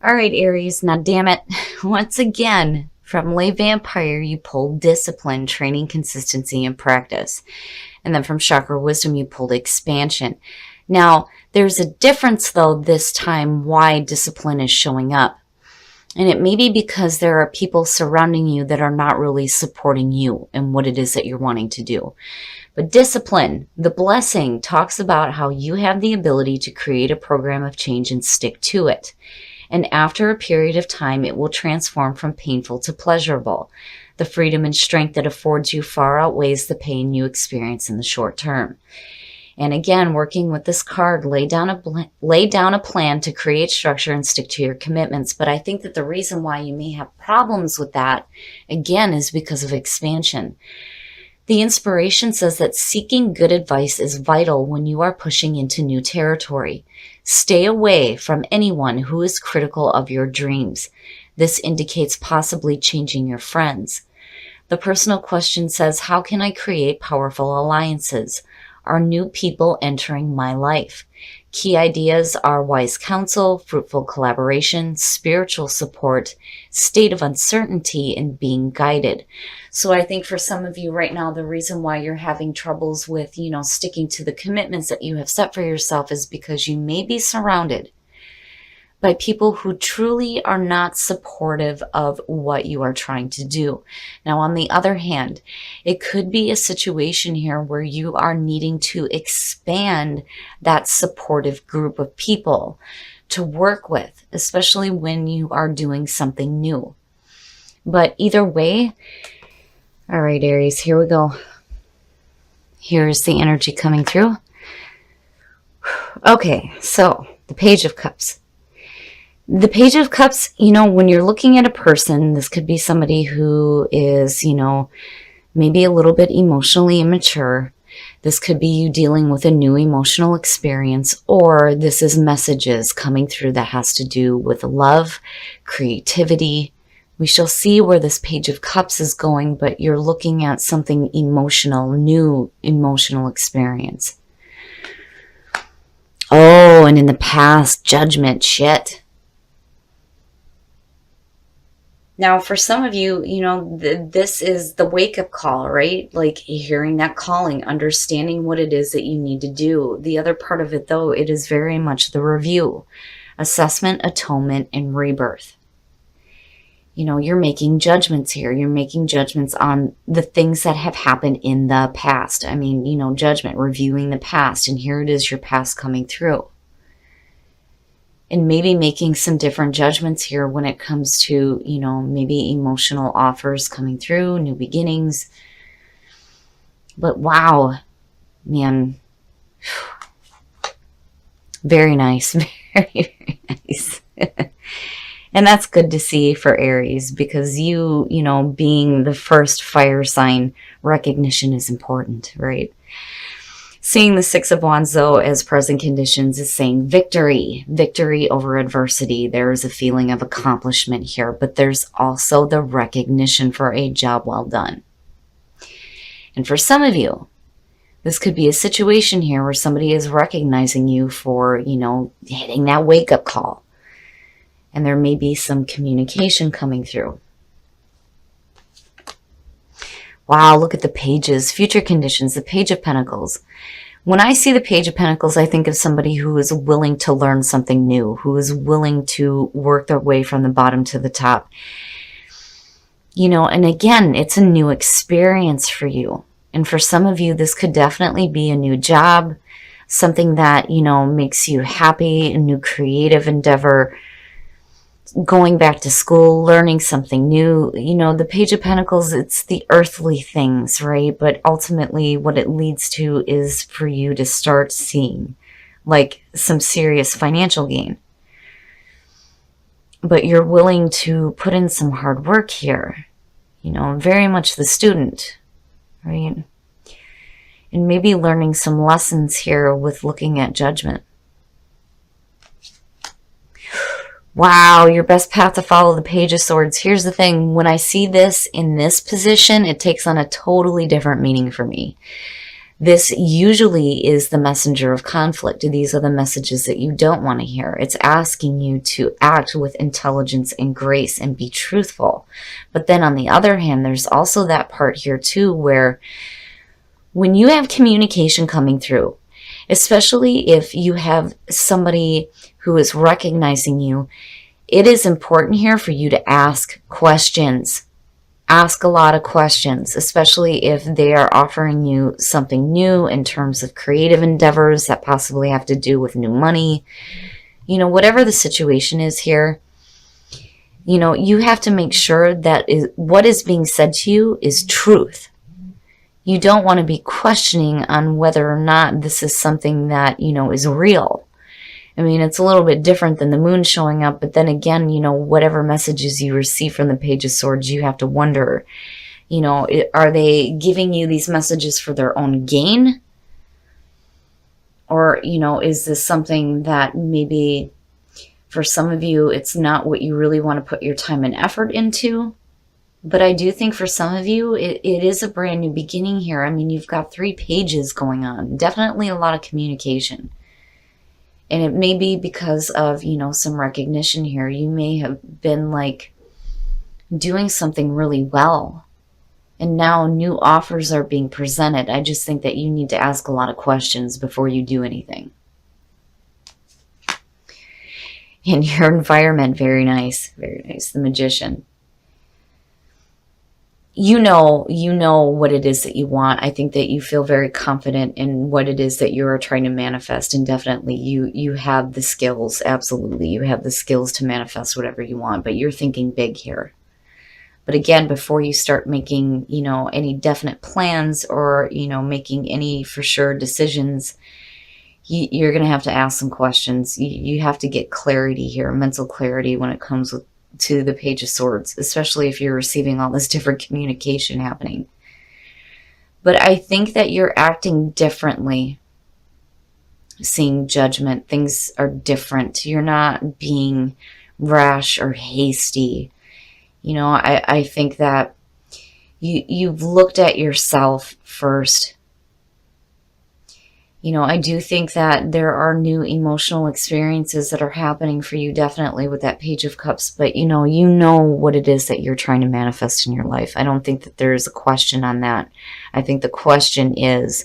All right, Aries, now damn it. Once again, from Lay Vampire, you pulled discipline, training, consistency, and practice. And then from Chakra Wisdom, you pulled expansion. Now, there's a difference, though, this time why discipline is showing up. And it may be because there are people surrounding you that are not really supporting you and what it is that you're wanting to do. But discipline, the blessing, talks about how you have the ability to create a program of change and stick to it. And after a period of time, it will transform from painful to pleasurable. The freedom and strength that affords you far outweighs the pain you experience in the short term. And again, working with this card, lay down a plan to create structure and stick to your commitments. But I think that the reason why you may have problems with that, again, is because of expansion. The inspiration says that seeking good advice is vital when you are pushing into new territory. Stay away from anyone who is critical of your dreams. This indicates possibly changing your friends. The personal question says, how can I create powerful alliances? Are new people entering my life? Key ideas are wise counsel, fruitful collaboration, spiritual support, state of uncertainty, and being guided. So I think for some of you right now, the reason why you're having troubles with, sticking to the commitments that you have set for yourself is because you may be surrounded by people who truly are not supportive of what you are trying to do. Now, on the other hand, it could be a situation here where you are needing to expand that supportive group of people to work with, especially when you are doing something new. But either way, all right, Aries, here we go. Here's the energy coming through. Okay, so the Page of Cups. The Page of Cups, when you're looking at a person, this could be somebody who is, maybe a little bit emotionally immature. This could be you dealing with a new emotional experience, or this is messages coming through that has to do with love, creativity. We shall see where this Page of Cups is going, but you're looking at something emotional, new emotional experience. Oh, and in the past, judgment, shit. Now, for some of you, this is the wake-up call, right? Like hearing that calling, understanding what it is that you need to do. The other part of it, though, it is very much the review, assessment, atonement, and rebirth. You're making judgments here. You're making judgments on the things that have happened in the past. I mean, judgment, reviewing the past, and here it is, your past coming through. And maybe making some different judgments here when it comes to, maybe emotional offers coming through, new beginnings. But wow, man. Very nice. Very, very nice. And that's good to see for Aries because you being the first fire sign, recognition is important, right? Seeing the Six of Wands, though, as present conditions is saying victory, victory over adversity. There is a feeling of accomplishment here, but there's also the recognition for a job well done. And for some of you, this could be a situation here where somebody is recognizing you for, hitting that wake-up call. And there may be some communication coming through. Wow, look at the pages. Future conditions, the Page of Pentacles. When I see the Page of Pentacles, I think of somebody who is willing to learn something new, who is willing to work their way from the bottom to the top. And again, it's a new experience for you. And for some of you, this could definitely be a new job, something that, makes you happy, a new creative endeavor, going back to school, learning something new. The Page of Pentacles, it's the earthly things, right? But ultimately what it leads to is for you to start seeing like some serious financial gain. But you're willing to put in some hard work here. Very much the student, right? And maybe learning some lessons here with looking at judgment. Wow, your best path to follow, the Page of Swords. Here's the thing. When I see this in this position, it takes on a totally different meaning for me. This usually is the messenger of conflict. These are the messages that you don't want to hear. It's asking you to act with intelligence and grace and be truthful. But then on the other hand, there's also that part here too where when you have communication coming through, especially if you have somebody who is recognizing you, it is important here for you to ask questions. Ask a lot of questions, especially if they are offering you something new in terms of creative endeavors that possibly have to do with new money. You know, whatever the situation is here, you know, you have to make sure that what is being said to you is truth. You don't want to be questioning on whether or not this is something that, you know, is real. I mean, it's a little bit different than the moon showing up, but then again, you know, whatever messages you receive from the Page of Swords, you have to wonder, you know, are they giving you these messages for their own gain? Or, you know, is this something that maybe for some of you, it's not what you really want to put your time and effort into? But I do think for some of you, it is a brand new beginning here. I mean, you've got 3 pages going on. Definitely a lot of communication. And it may be because of, you know, some recognition here. You may have been like doing something really well. And now new offers are being presented. I just think that you need to ask a lot of questions before you do anything. In your environment, very nice. Very nice. The Magician. You know what it is that you want. I think that you feel very confident in what it is that you are trying to manifest, and definitely you have the skills. Absolutely, you have the skills to manifest whatever you want, but you're thinking big here. But again, before you start making, you know, any definite plans or, you know, making any for sure decisions, you're going to have to ask some questions. You have to get clarity here, mental clarity when it comes to the Page of Swords, especially if you're receiving all this different communication happening. But I think that you're acting differently. Seeing Judgment, things are different. You're not being rash or hasty. You know, I think that you've looked at yourself first. You know, I do think that there are new emotional experiences that are happening for you, definitely with that Page of Cups. But, you know what it is that you're trying to manifest in your life. I don't think that there's a question on that. I think the question is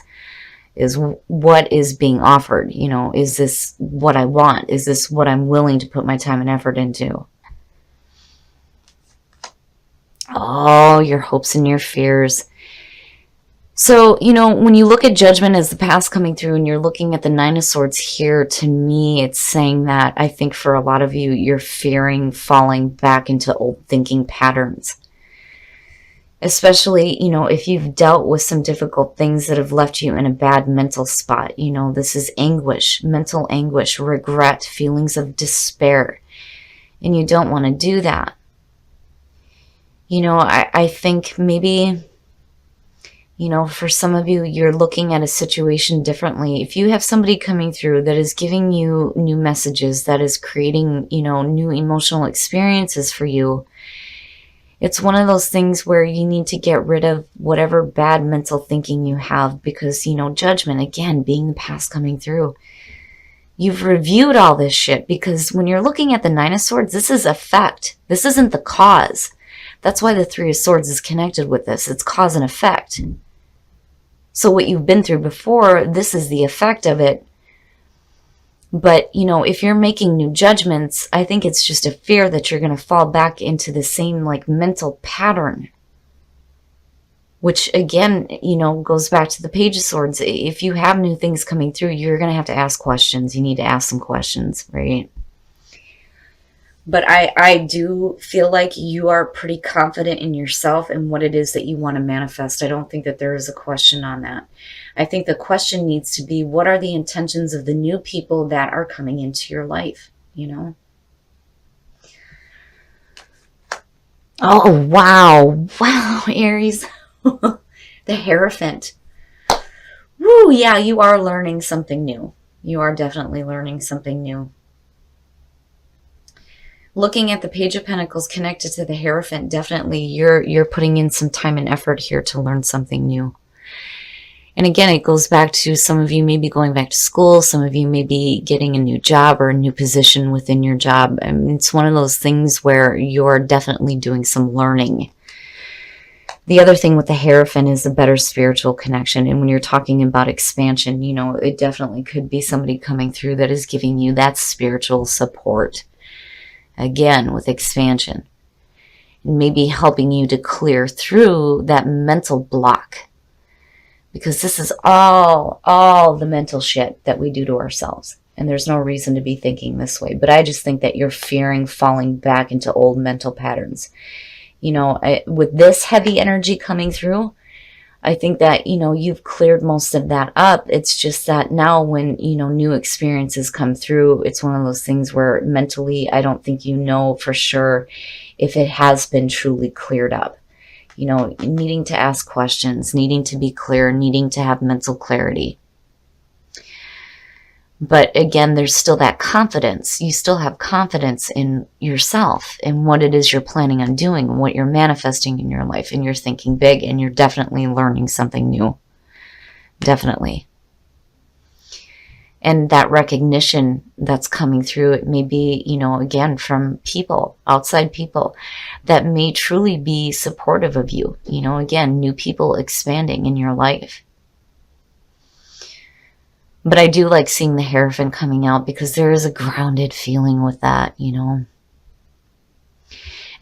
what is being offered? You know, is this what I want? Is this what I'm willing to put my time and effort into? Oh, your hopes and your fears. So, you know, when you look at Judgment as the past coming through and you're looking at the 9 of Swords here, to me, it's saying that I think for a lot of you, you're fearing falling back into old thinking patterns. Especially, you know, if you've dealt with some difficult things that have left you in a bad mental spot. You know, this is anguish, mental anguish, regret, feelings of despair. And you don't want to do that. You know, I think maybe, you know, for some of you, you're looking at a situation differently. If you have somebody coming through that is giving you new messages, that is creating, you know, new emotional experiences for you, it's one of those things where you need to get rid of whatever bad mental thinking you have because, you know, Judgment, again, being the past coming through. You've reviewed all this shit because when you're looking at the 9 of Swords, this is effect. This isn't the cause. That's why the 3 of Swords is connected with this. It's cause and effect. So what you've been through before, this is the effect of it. But, you know, if you're making new judgments, I think it's just a fear that you're going to fall back into the same, like, mental pattern. Which, again, you know, goes back to the Page of Swords. If you have new things coming through, you're going to have to ask questions. You need to ask some questions, right? But I do feel like you are pretty confident in yourself and what it is that you want to manifest. I don't think that there is a question on that. I think the question needs to be, what are the intentions of the new people that are coming into your life, you know? Oh, wow. Wow, Aries. The Hierophant. Woo, yeah, you are learning something new. You are definitely learning something new. Looking at the Page of Pentacles connected to the Hierophant, definitely you're putting in some time and effort here to learn something new. And again, it goes back to some of you may be going back to school. Some of you may be getting a new job or a new position within your job. I mean, it's one of those things where you're definitely doing some learning. The other thing with the Hierophant is a better spiritual connection. And when you're talking about expansion, you know, it definitely could be somebody coming through that is giving you that spiritual support. Again, with expansion. Maybe helping you to clear through that mental block. Because this is all the mental shit that we do to ourselves. And there's no reason to be thinking this way. But I just think that you're fearing falling back into old mental patterns. You know, with this heavy energy coming through, I think that, you know, you've cleared most of that up. It's just that now when, you know, new experiences come through, it's one of those things where mentally, I don't think you know for sure if it has been truly cleared up. You know, needing to ask questions, needing to be clear, needing to have mental clarity. But again, there's still that confidence. You still have confidence in yourself and what it is you're planning on doing and what you're manifesting in your life. And you're thinking big and you're definitely learning something new. Definitely. And that recognition that's coming through, it may be, you know, again, from people, outside people that may truly be supportive of you. You know, again, new people expanding in your life. But I do like seeing the Hierophant coming out because there is a grounded feeling with that, you know.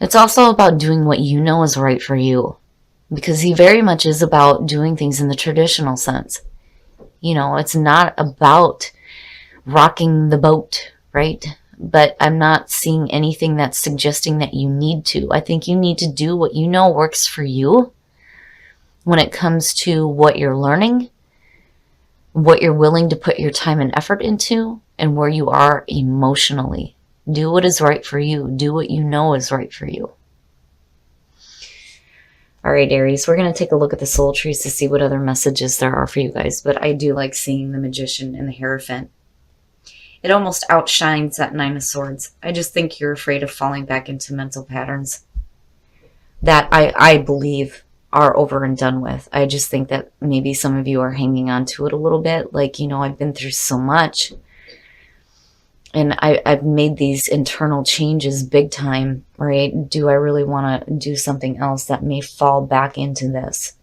It's also about doing what you know is right for you. Because he very much is about doing things in the traditional sense. You know, it's not about rocking the boat, right? But I'm not seeing anything that's suggesting that you need to. I think you need to do what you know works for you when it comes to what you're learning, what you're willing to put your time and effort into, and where you are emotionally. Do what is right for you. Do what you know is right for you. All right, Aries, we're going to take a look at the soul trees to see what other messages there are for you guys. But I do like seeing the Magician and the Hierophant. It almost outshines that Nine of Swords. I just think you're afraid of falling back into mental patterns that I believe are over and done with. I just think that maybe some of you are hanging on to it a little bit. Like, you know, I've been through so much. And I've made these internal changes big time, right? Do I really want to do something else that may fall back into this?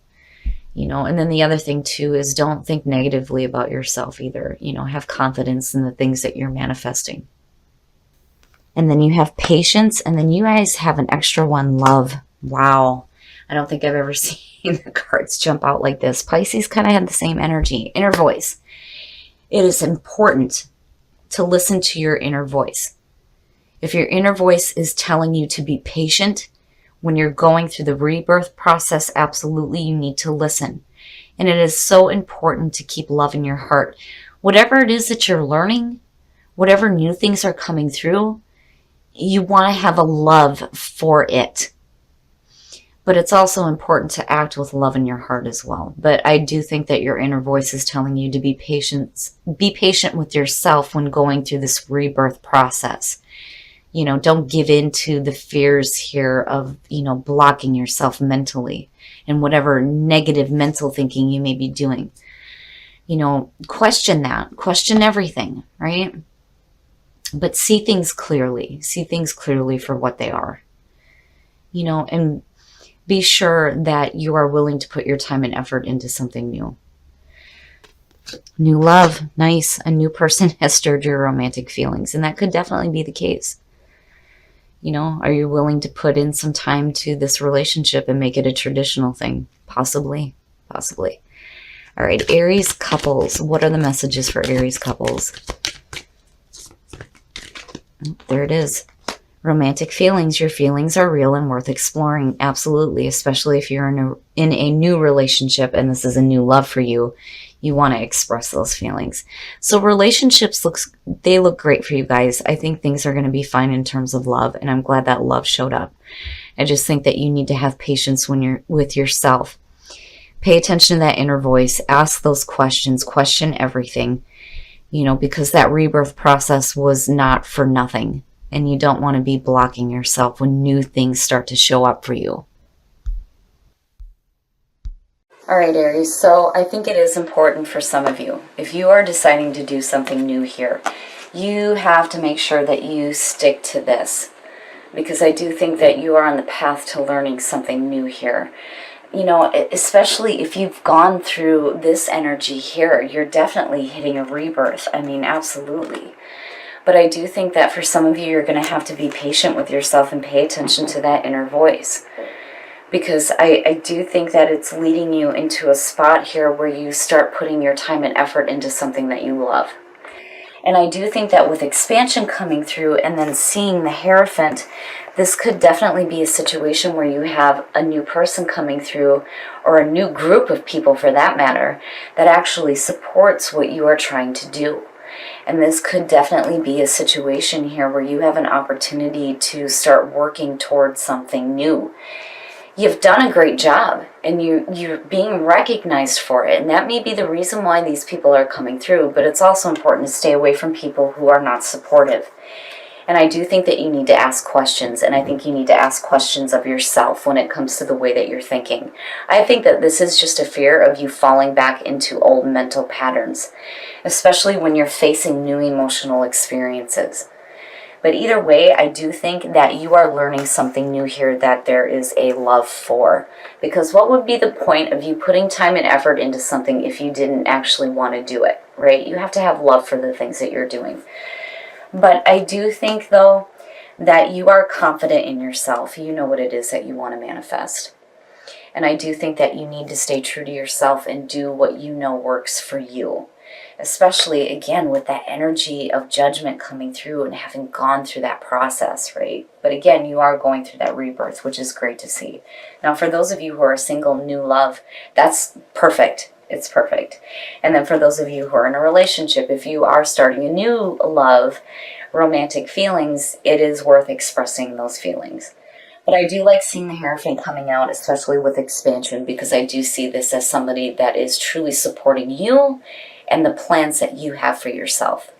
You know, and then the other thing too is don't think negatively about yourself either. You know, have confidence in the things that you're manifesting. And then you have patience, and then you guys have an extra one, love. Wow. I don't think I've ever seen the cards jump out like this. Pisces kind of had the same energy. Inner voice. It is important to listen to your inner voice. If your inner voice is telling you to be patient when you're going through the rebirth process, absolutely you need to listen. And it is so important to keep love in your heart. Whatever it is that you're learning, whatever new things are coming through, you want to have a love for it. But it's also important to act with love in your heart as well. But I do think that your inner voice is telling you to be patient with yourself when going through this rebirth process. You know, don't give in to the fears here of, you know, blocking yourself mentally and whatever negative mental thinking you may be doing. You know, question that. Question everything, right? But see things clearly. See things clearly for what they are. You know, and be sure that you are willing to put your time and effort into something new. New love, nice. A new person has stirred your romantic feelings, and that could definitely be the case. You know, are you willing to put in some time to this relationship and make it a traditional thing? Possibly, possibly. All right, Aries couples. What are the messages for Aries couples? There it is. Romantic feelings. Your feelings are real and worth exploring. Absolutely. Especially if you're in a new relationship and this is a new love for you. You want to express those feelings. So relationships look great for you guys. I think things are going to be fine in terms of love. And I'm glad that love showed up. I just think that you need to have patience when you're with yourself. Pay attention to that inner voice. Ask those questions. Question everything. You know, because that rebirth process was not for nothing. And you don't want to be blocking yourself when new things start to show up for you. All All right, Aries, so I think it is important for some of you, if you are deciding to do something new here, you have to make sure that you stick to this, because I do think that you are on the path to learning something new here. You know, especially if you've gone through this energy here, you're definitely hitting a rebirth. I mean, absolutely. But I do think that for some of you, you're going to have to be patient with yourself and pay attention to that inner voice. Because I do think that it's leading you into a spot here where you start putting your time and effort into something that you love. And I do think that with expansion coming through and then seeing the Hierophant, this could definitely be a situation where you have a new person coming through, or a new group of people for that matter, that actually supports what you are trying to do. And this could definitely be a situation here where you have an opportunity to start working towards something new. You've done a great job, and you're being recognized for it. And that may be the reason why these people are coming through, but it's also important to stay away from people who are not supportive. And I do think that you need to ask questions, and I think you need to ask questions of yourself when it comes to the way that you're thinking. I think that this is just a fear of you falling back into old mental patterns, especially when you're facing new emotional experiences. But either way, I do think that you are learning something new here that there is a love for. Because what would be the point of you putting time and effort into something if you didn't actually want to do it, right? You have to have love for the things that you're doing. But I do think, though, that you are confident in yourself. You know what it is that you want to manifest. And I do think that you need to stay true to yourself and do what you know works for you. Especially, again, with that energy of judgment coming through and having gone through that process, right? But again, you are going through that rebirth, which is great to see. Now, for those of you who are single, new love, that's perfect. It's perfect. And then for those of you who are in a relationship, if you are starting a new love, romantic feelings, it is worth expressing those feelings. But I do like seeing the Hierophant coming out, especially with expansion, because I do see this as somebody that is truly supporting you and the plans that you have for yourself.